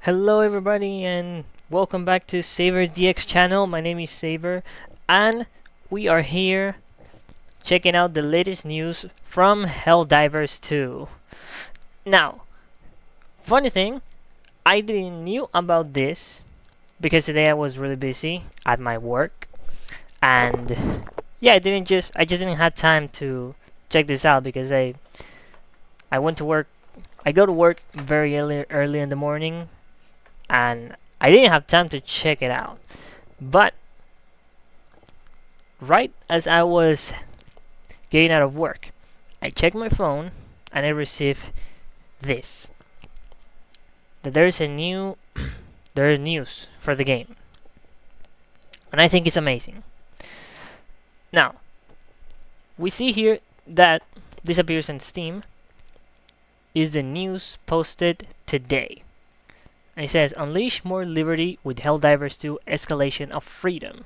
Hello everybody and welcome back to Saver's DX channel. My name is Saver and we are here checking out the latest news from Helldivers 2. Now, funny thing, I didn't knew about this because today I was really busy at my work and yeah, I just didn't have time to check this out because I went to work. I go to work very early in the morning and I didn't have time to check it out. But right as I was getting out of work, I checked my phone and I received this. That there's news for the game. And I think it's amazing. Now, we see here that this appears on Steam is the news posted today. And it says, unleash more liberty with Helldivers 2 Escalation of Freedom.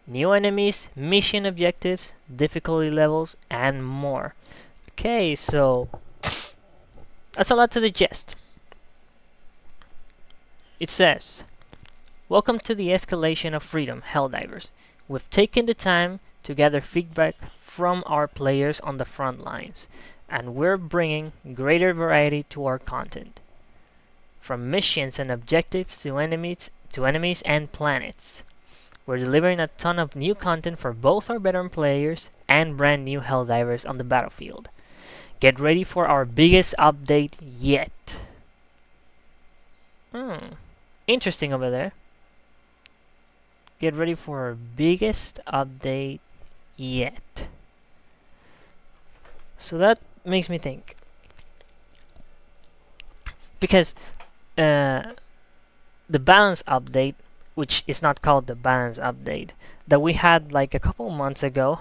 New enemies, mission objectives, difficulty levels, and more. Okay, so that's a lot to digest. It says, welcome to the Escalation of Freedom, Helldivers. We've taken the time to gather feedback from our players on the front lines, and we're bringing greater variety to our content. From missions and objectives to enemies and planets. We're delivering a ton of new content for both our veteran players and brand new Helldivers on the battlefield. Get ready for our biggest update yet. Interesting over there. Get ready for our biggest update yet. So that makes me think. Because the balance update, which is not called the balance update, that we had like a couple months ago,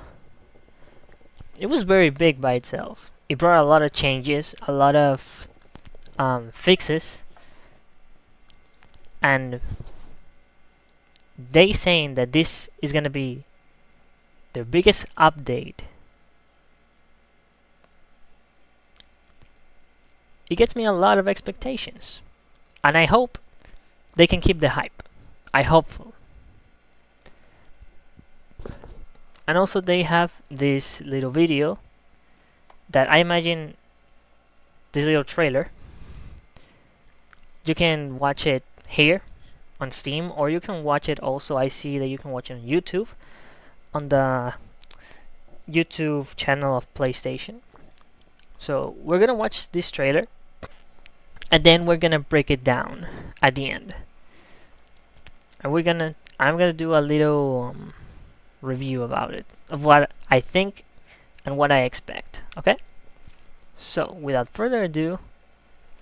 it was very big by itself. It brought a lot of changes, a lot of fixes, and they saying that this is gonna be their biggest update. It gets me a lot of expectations. And I hope they can keep the hype. I hope so. And also they have this little video that I imagine, this little trailer. You can watch it here on Steam, or you can watch it also, I see that you can watch it on YouTube, on the YouTube channel of PlayStation. So we're gonna watch this trailer and then we're gonna break it down at the end. And I'm gonna do a little review about it, of what I think and what I expect. Okay? So without further ado,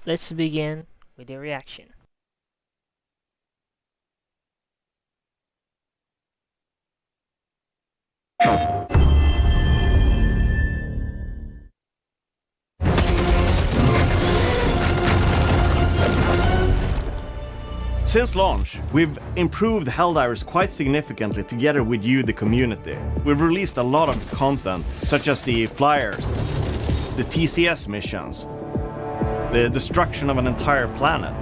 let's begin with the reaction. Since launch, we've improved Helldivers quite significantly together with you, the community. We've released a lot of content, such as the flyers, the TCS missions, the destruction of an entire planet.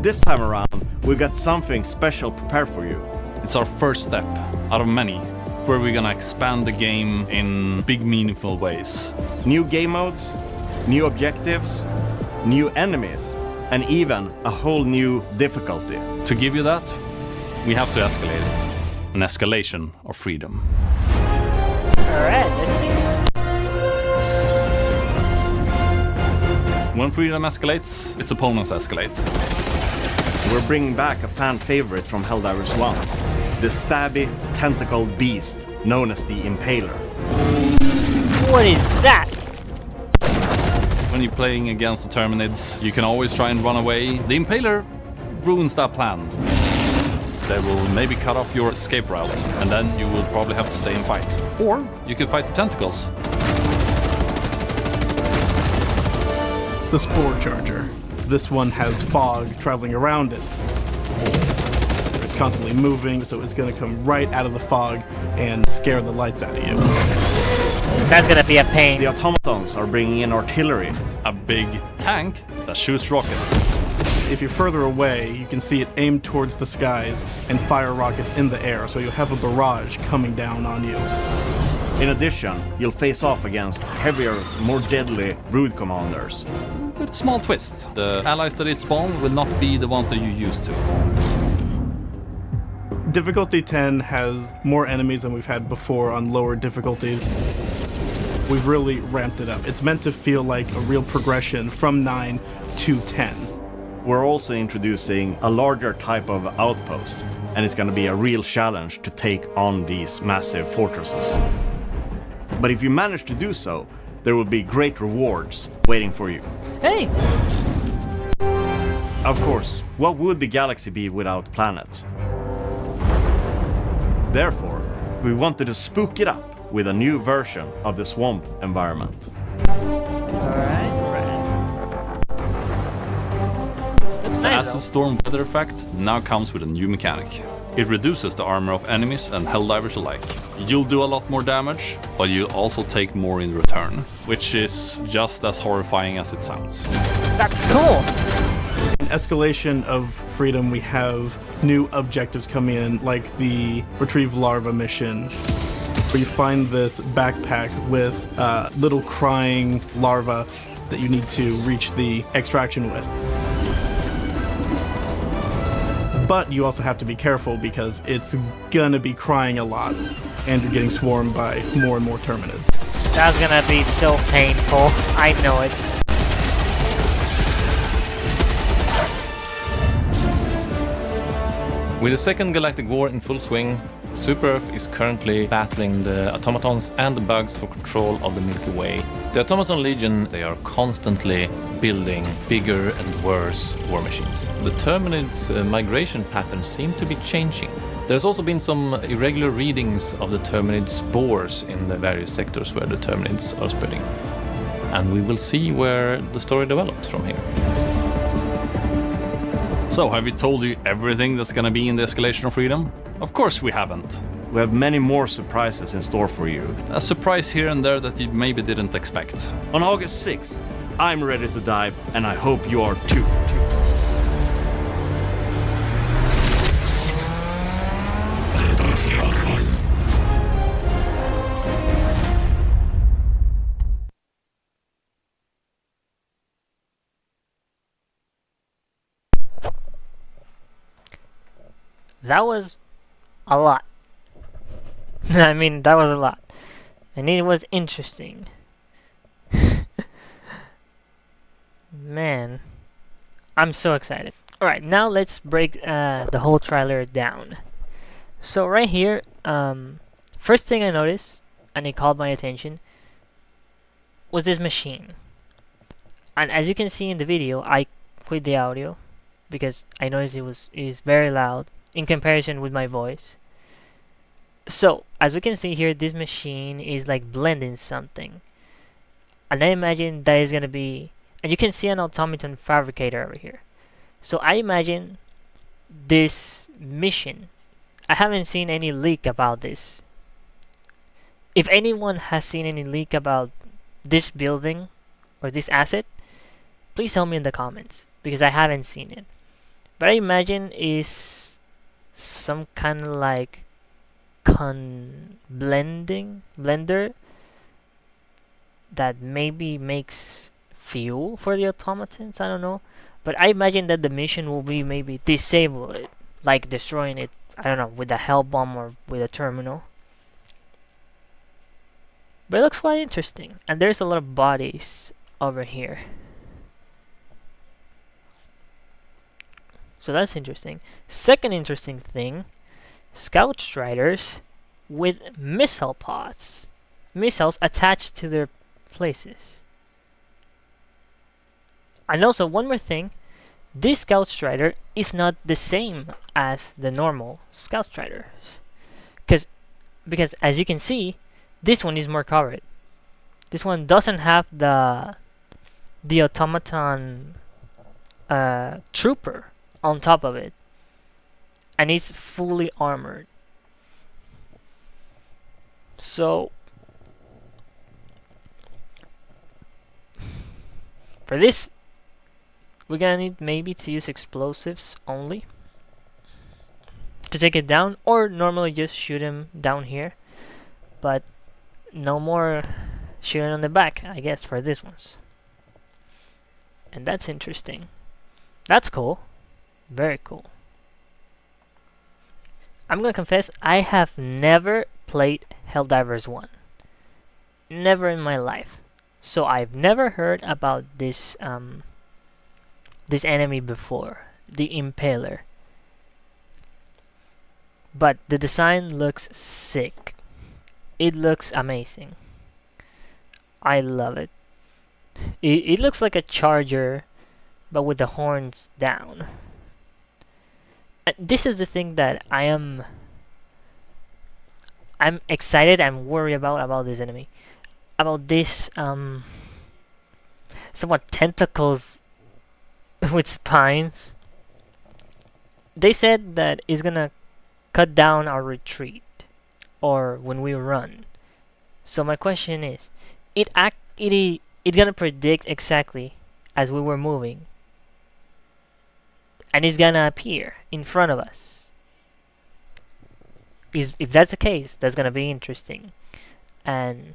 This time around, we've got something special prepared for you. It's our first step out of many, where we're gonna expand the game in big, meaningful ways. New game modes, new objectives, new enemies, and even a whole new difficulty. To give you that, we have to escalate it. An escalation of freedom. Alright, let's see. When freedom escalates, its opponents escalate. We're bringing back a fan favorite from Helldivers 1, the stabby, tentacled beast known as the Impaler. What is that? When you're playing against the Terminids, you can always try and run away. The Impaler ruins that plan. They will maybe cut off your escape route, and then you will probably have to stay and fight. Or you can fight the tentacles. The Spore Charger. This one has fog traveling around it. It's constantly moving, so it's going to come right out of the fog and scare the lights out of you. That's gonna be a pain. The automatons are bringing in artillery. A big tank that shoots rockets. if you're further away, you can see it aimed towards the skies and fire rockets in the air, so you'll have a barrage coming down on you. In addition, you'll face off against heavier, more deadly brood commanders. With a small twist. The allies that it spawn will not be the ones that you used to. Difficulty 10 has more enemies than we've had before on lower difficulties. We've really ramped it up. It's meant to feel like a real progression from 9 to 10. We're also introducing a larger type of outpost, and it's going to be a real challenge to take on these massive fortresses. But if you manage to do so, there will be great rewards waiting for you. Hey! Of course, what would the galaxy be without planets? Therefore, we wanted to spook it up with a new version of the swamp environment. Alright. Looks The nice acid though. storm weather effect now comes with a new mechanic. It reduces the armor of enemies and Helldivers alike. You'll do a lot more damage, but you'll also take more in return, which is just as horrifying as it sounds. That's cool! In Escalation of Freedom, we have new objectives coming in, like the Retrieve Larva mission, where you find this backpack with little crying larvae that you need to reach the extraction with. But you also have to be careful because it's gonna be crying a lot, and you're getting swarmed by more and more Terminids. That's gonna be so painful. I know it. With the Second Galactic War in full swing, Super Earth is currently battling the automatons and the bugs for control of the Milky Way. The Automaton Legion, they are constantly building bigger and worse war machines. The Terminids' migration patterns seem to be changing. There's also been some irregular readings of the Terminid spores in the various sectors where the Terminids are spreading. And we will see where the story develops from here. So, have we told you everything that's gonna be in the Escalation of Freedom? Of course we haven't. We have many more surprises in store for you. A surprise here and there that you maybe didn't expect. On August 6th, I'm ready to dive, and I hope you are too. That was a lot. I mean, that was a lot. And it was interesting. Man, I'm so excited. Alright, now let's break the whole trailer down. So right here, first thing I noticed, and it called my attention, was this machine. And as you can see in the video, I quit the audio because I noticed it is very loud in comparison with my voice. So as we can see here, this machine is like blending something, and I imagine that is gonna be, and you can see an automaton fabricator over here. So I imagine this mission, I haven't seen any leak about this. If anyone has seen any leak about this building or this asset, please tell me in the comments, because I haven't seen it. But I imagine is some kind of like blender that maybe makes fuel for the automatons. I don't know, but I imagine that the mission will be maybe disable it, like destroying it, I don't know, with a hell bomb or with a terminal. But it looks quite interesting, and there's a lot of bodies over here, so that's interesting. Second interesting thing, Scout Striders with missile pods, missiles attached to their places. And also one more thing, this Scout Strider is not the same as the normal Scout Striders, because as you can see, this one is more covered. This one doesn't have the automaton trooper on top of it, and it's fully armored. So for this We're gonna need maybe to use explosives only to take it down, or normally just shoot him down here, but no more shooting on the back, I guess, for these ones. And that's interesting. That's cool. Very cool. I'm gonna confess, I have never played Helldivers 1. Never in my life. So I've never heard about this this enemy before, the Impaler. But the design looks sick. It looks amazing. I love it. It looks like a charger, but with the horns down. And this is the thing that I'm excited, I'm worried about this enemy. About this somewhat tentacles with spines. They said that it's gonna cut down our retreat or when we run. So my question is, it gonna predict exactly as we were moving, and it's gonna appear in front of us. If that's the case, that's gonna be interesting, and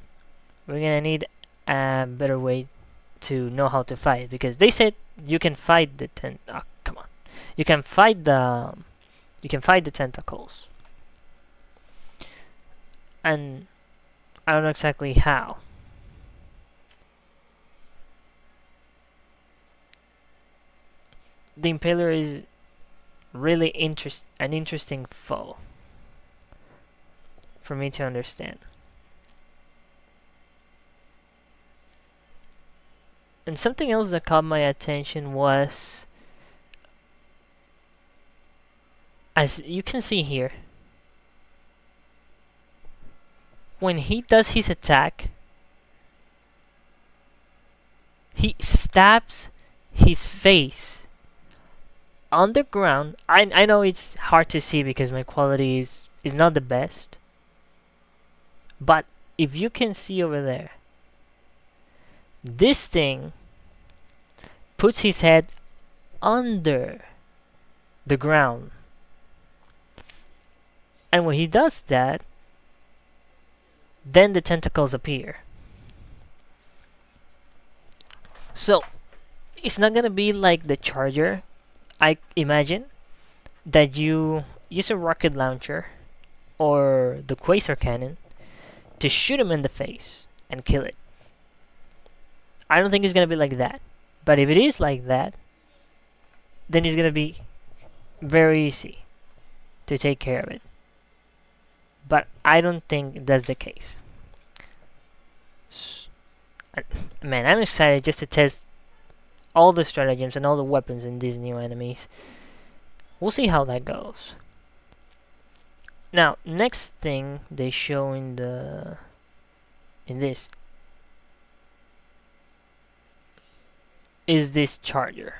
we're gonna need a better way to know how to fight, because they said you can fight the come on, you can fight the tentacles, and I don't know exactly how. The Impaler is really an interesting foe for me to understand. And something else that caught my attention was, as you can see here, when he does his attack, he stabs his face on the ground. I know it's hard to see because my quality is not the best, but if you can see over there, this thing puts his head under the ground, and when he does that, then the tentacles appear. So it's not gonna be like the charger, I imagine, that you use a rocket launcher or the quasar cannon to shoot him in the face and kill it. I don't think it's gonna be like that. But if it is like that, then it's gonna be very easy to take care of it. But I don't think that's the case. Man, I'm excited just to test all the stratagems and all the weapons in these new enemies. We'll see how that goes. Now, next thing they show in this is this charger,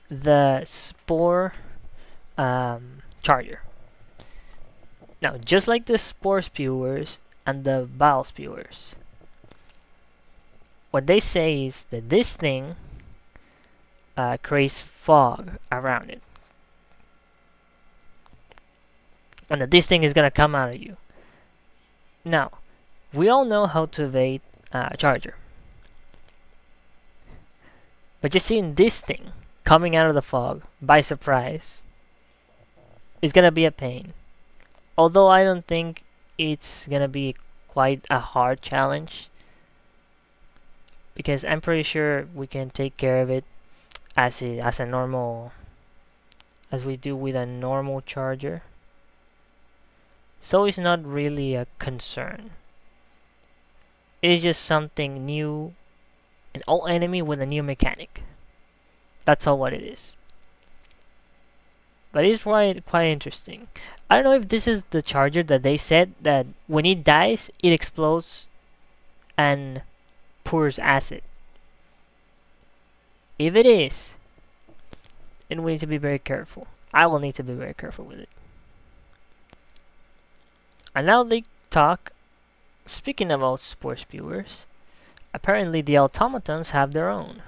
the spore charger. Now, just like the spore spewers and the bile spewers, what they say is that this thing creates fog around it, and that this thing is gonna come out of you. Now, we all know how to evade a charger, but just seeing this thing coming out of the fog by surprise is gonna be a pain. Although I don't think it's gonna be quite a hard challenge, because I'm pretty sure we can take care of it as a normal, as we do with a normal charger. So it's not really a concern. It is just something new, an old enemy with a new mechanic. That's all what it is. But it's quite interesting. I don't know if this is the charger that they said that when it dies, it explodes and pours acid. If it is, then we need to be very careful. I will need to be very careful with it. And now they talk, speaking about spore spewers, apparently the automatons have their own.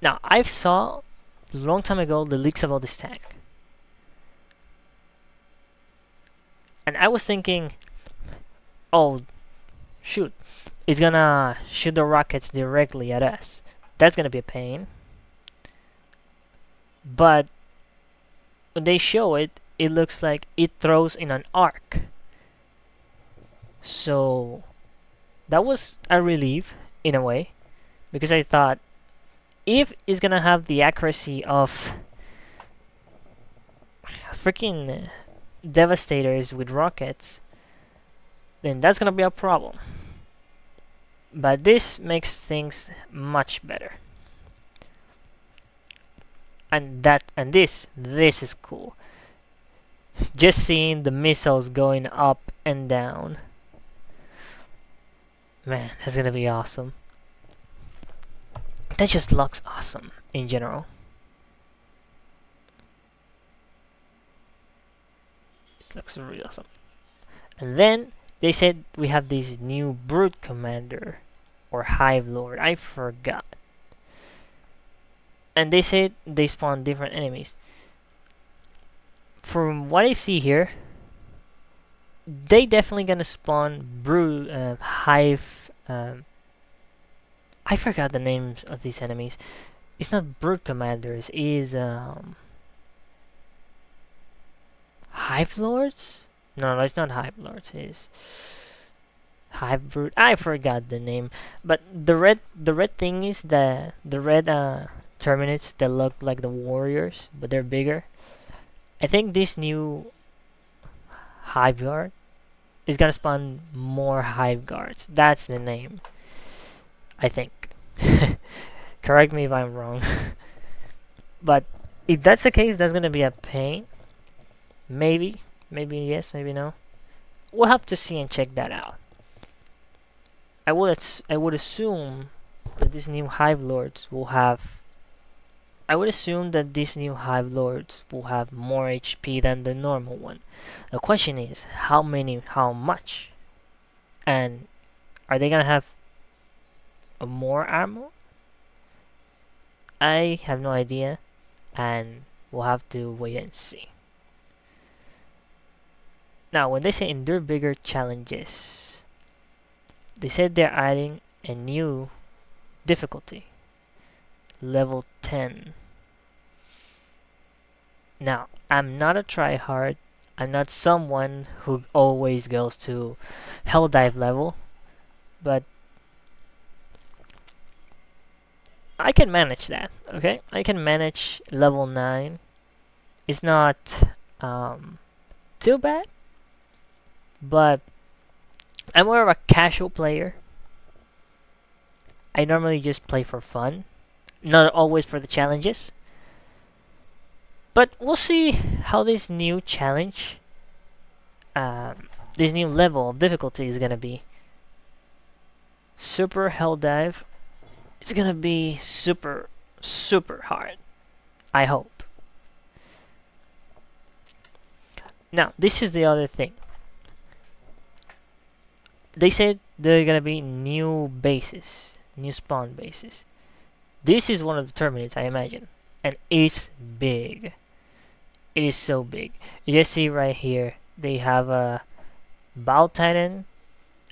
Now, I saw a long time ago the leaks about this tank. And I was thinking, oh, shoot, it's gonna shoot the rockets directly at us. That's gonna be a pain. But when they show it, it looks like it throws in an arc. So that was a relief in a way, because I thought if it's gonna have the accuracy of freaking devastators with rockets, then that's gonna be a problem. But this makes things much better. And this is cool. Just seeing the missiles going up and down. Man, that's gonna be awesome. That just looks awesome in general. It looks really awesome. And then they said we have this new Brute Commander or Hive Lord. I forgot. And they said they spawn different enemies. From what I see here, they definitely gonna spawn Hive. I forgot the names of these enemies. It's not Brute Commanders. It's Hive Lords. No, it's not Hive Lords. It's Hive Brute. I forgot the name. But the red thing is the red Terminates that look like the warriors, but they're bigger. I think this new Hive Guard is gonna spawn more Hive Guards. That's the name, I think. Correct me if I'm wrong. But if that's the case, that's gonna be a pain. Maybe yes, maybe no. We'll have to see and check that out. I would assume that these new Hive Lords will have. I would assume that these new Hive Lords will have more HP than the normal one. The question is, how many, how much? And are they gonna have more armor? I have no idea, and we'll have to wait and see. Now, when they say endure bigger challenges, they said they're adding a new difficulty, level 10. Now, I'm not a tryhard. I'm not someone who always goes to Helldive level, but I can manage that, okay? I can manage level 9. It's not too bad, but I'm more of a casual player. I normally just play for fun, not always for the challenges. But we'll see how this new challenge, this new level of difficulty is gonna be. Super Helldive. It's gonna be super hard. I hope. Now, this is the other thing. They said there are gonna be new bases, new spawn bases. This is one of the Terminates, I imagine, and it's big. It is so big. You just see right here, they have a Bow Titan,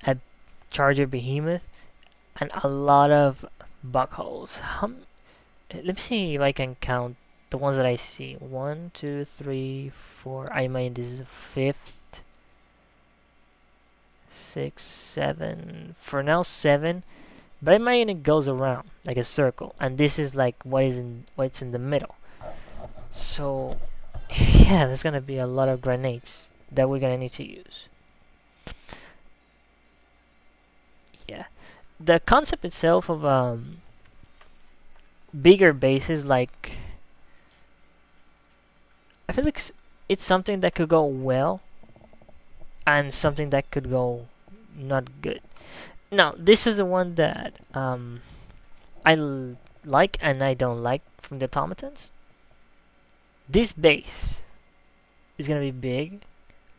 a Charger Behemoth, and a lot of buckholes. Let me see if I can count the ones that I see. 1, 2, 3, 4. I mean, this is 5th, 6, 7. For now, 7. But I imagine it goes around like a circle, and this is like what's in the middle. So yeah, there's gonna be a lot of grenades that we're gonna need to use. Yeah, the concept itself of bigger bases, like, I feel like it's something that could go well and something that could go not good. Now, this is the one that like and I don't like from the automatons. This base is gonna be big,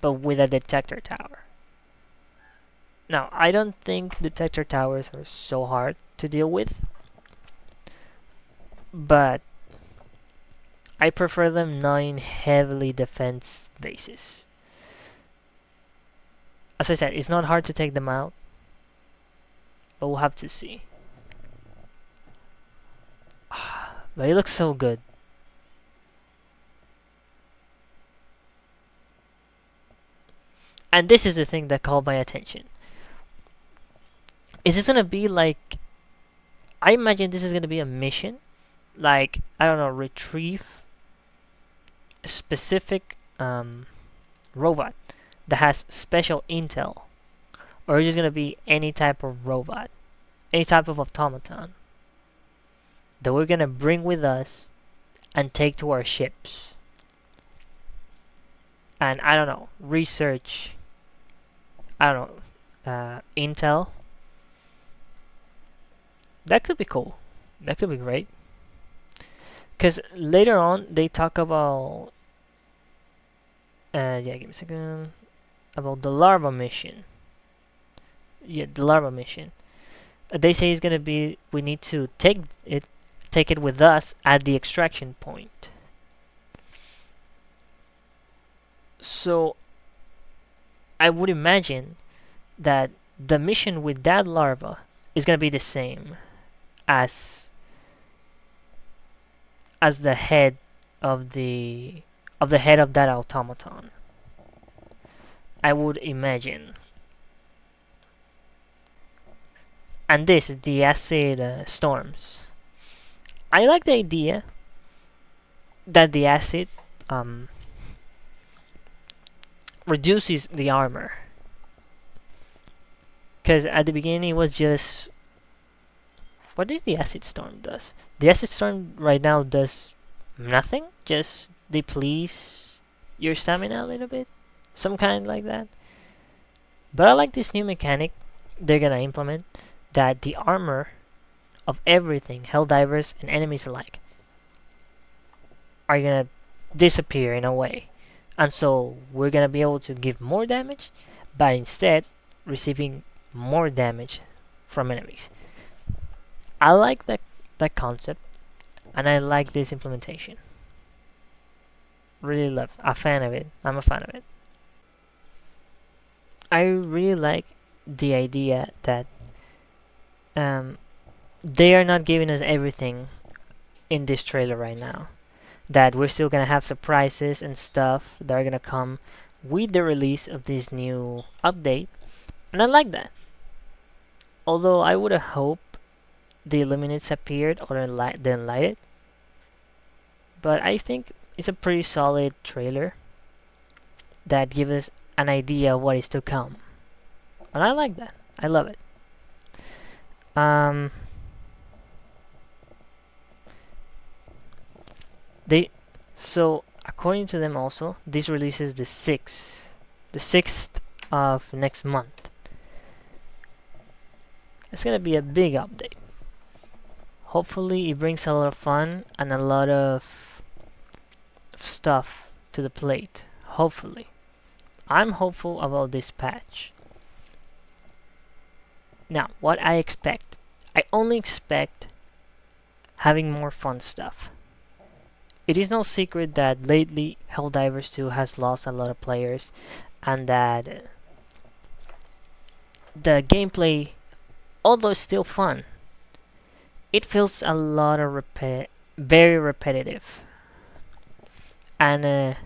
but with a detector tower. Now, I don't think detector towers are so hard to deal with. but I prefer them not in heavily defense bases. As I said, it's not hard to take them out, but we'll have to see. But it looks so good. And this is the thing that caught my attention. Is this gonna be like... I imagine this is gonna be a mission. Like, I don't know, retrieve a specific robot that has special intel. Or is it gonna be any type of robot, any type of automaton that we're gonna bring with us and take to our ships. And I don't know, research, I don't know, intel. That could be cool. That could be great. Because later on, they talk about... yeah, give me a second. About the larva mission. Yeah, the larva mission. They say it's gonna be... We need to take it with us at the extraction point. So, I would imagine that the mission with that larva is gonna be the same as the head of the head of that automaton. I would imagine. And this is the acid storms. I like the idea that the acid reduces the armor. Because at the beginning it was just... What did the acid storm does? The acid storm right now does nothing. Just depletes your stamina a little bit. Some kind like that. But I like this new mechanic they're gonna implement. That the armor of everything, Helldivers and enemies alike, are gonna disappear in a way. And so we're gonna be able to give more damage, but instead receiving more damage from enemies. I like that concept, and I like this implementation. Really love, a fan of it. I'm a fan of it. I really like the idea that they are not giving us everything in this trailer right now. That we're still gonna have surprises and stuff that are gonna come with the release of this new update, and I like that. Although I would have hoped the Illuminates appeared or then lighted, but I think it's a pretty solid trailer that gives us an idea of what is to come, and I like that. I love it. So according to them also, this releases the 6th of next month. It's gonna be a big update. Hopefully it brings a lot of fun and a lot of stuff to the plate. Hopefully. I'm hopeful about this patch. Now, what I expect. I only expect having more fun stuff. It is no secret that lately Helldivers 2 has lost a lot of players, and that the gameplay, although still fun, it feels a lot of very repetitive, and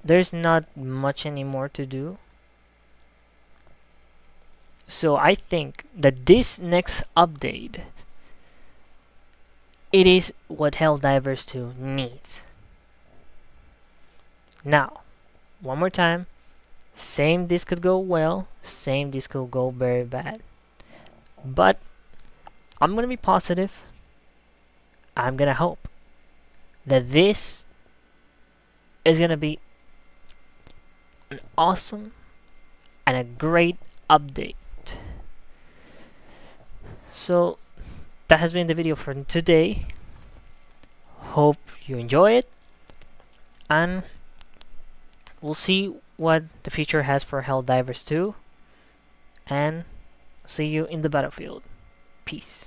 there's not much anymore to do. So I think that this next update, it is what Helldivers 2 needs. Now, one more time, same this could go well, same this could go very bad. But I'm gonna be positive. I'm gonna hope that this is gonna be an awesome and a great update. So that has been the video for today. Hope you enjoy it, and we'll see what the future has for Helldivers 2, and see you in the battlefield. Peace.